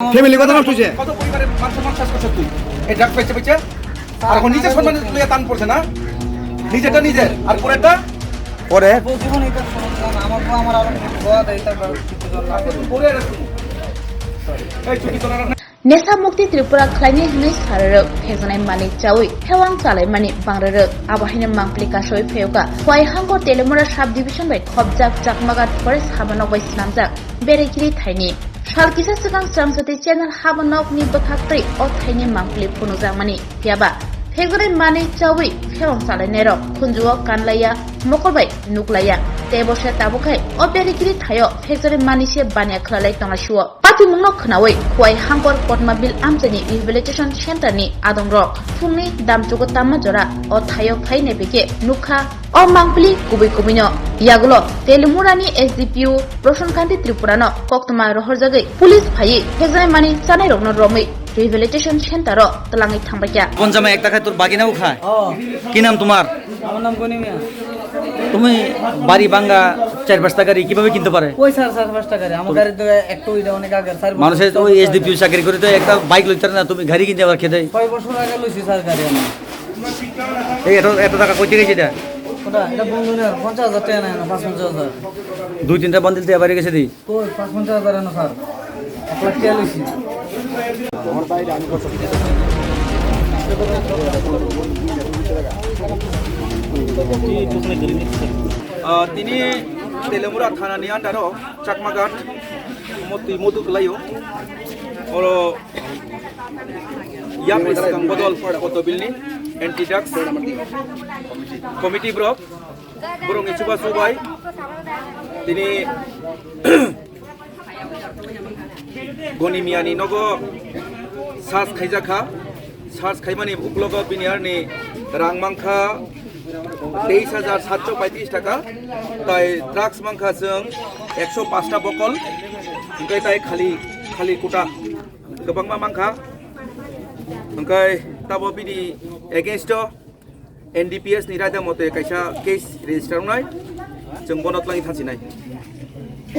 Family কত নষ্ট হয়েছে? কত পরিবারের মান সম্মান শেষ করছিস তুই এই ড্রাগ পেয়েছে পেয়েছে আর এখন নিজের সম্মান তুই টান পড়ছে না নিজেরটা নিজের আর পরেরটা পরে জীবন এটা আমার আমার আরো গোয়া দেয় তারপর পরে এই চুকি তোরা नेसा मुक्ति त्रिपुरा खलाइनि हनै साररक फेजनाय मानि चावै फेवां चालाय मानि बांगररक आबाहिनो मांगप्लि कासय फेयोगा हवाय हांगो तेलेमुरा सब डिविजन बाय खबजाक जाकमागात फरेस्ट हाबानक बाय स्नामजाक बेरेखिरि थाइनि सालकिसा सिगां स्रांसति चेनेल हाबानक नि बखाक्रै अ थाइनि मांगप्लि फुनुजाक मानि याबा फेजनाय मानि चावै फेवां चालाय नेरक खुनजुआ कानलाया मकरबाय नुकलाया तेबसे ताबुखाय अ बेरेखिरि थायो फेजनाय मानिसे बानिया खलाय तंगासुआ पातिमुंनो खोनावै हवाय हांगर पद्माबिल आमजानि रिहेबिलिटेशन सेन्टारनि आदंरक फुंनि दामजुगो तामाजरा अ थायो फाइने बेके नुखा अ मांगप्लि गुबै गुबैनो यागुलो तेलेमुरानि एसडीपीओ प्रसन्नकान्ति त्रिपुरानो कक्तमा रहरजागै पुलिस फायै फेजनाय मानि जानाय रगनो रमै रिहेबिलिटेशन सेन्टार तलाङै थांबायया কোন জামাই একটা খায় তোর বাগিনাও খায় কি নাম তোমার? আমার নাম গনি মিয়া। তুমি বাড়ি ভাঙ্গা 4-5টা গাড়ি কিভাবে কিনতে পারে? কই স্যার 4-5 টাকা আমার গাড়ি তো একটু ওইটা অনেক আগে স্যার মানুষের ওই এসডিপিও চাকরি করে তো একটা বাইক লইতে না, তুমি গাড়ি কিনতে আবার খেতে 6 বছর আগে লইছি স্যার গাড়ি আমি। এই এত টাকা কইতে গেছে এটা ওটা এটা বন্ধুনের 50,000 টাকা না 55,000 2-3টা বান্ডিল দিয়ে বাড়ি গেছে দি কই 55,000 না স্যার 1 লাখ টাকা লইছি। তিনি তেলেমুরা থানাनि आन्डाराव चाकमाघाट मधु गलायो और या प्रेसिडेंट बदल पदबिलनि एंटी ड्रग्स कमिटी ब्रक बरंनि सुबा सुबाय তিনি गनिमियानि नगो सास खाइजाखा सास खाइमानि उक्लग बिनियारनि रांमांखा 23,735 টাকা তাই ড্রাগস মাংখা जों 105টা बकल ओमफ्राय ताय खालि कुटा गोबां मांखा ओमफ्राय ताबो बिनि एगेन्स्ट एनडीपीएस नि रायदा मते कायसा केस रेजिस्टार नाय जों बनत लाङि थांसिनाय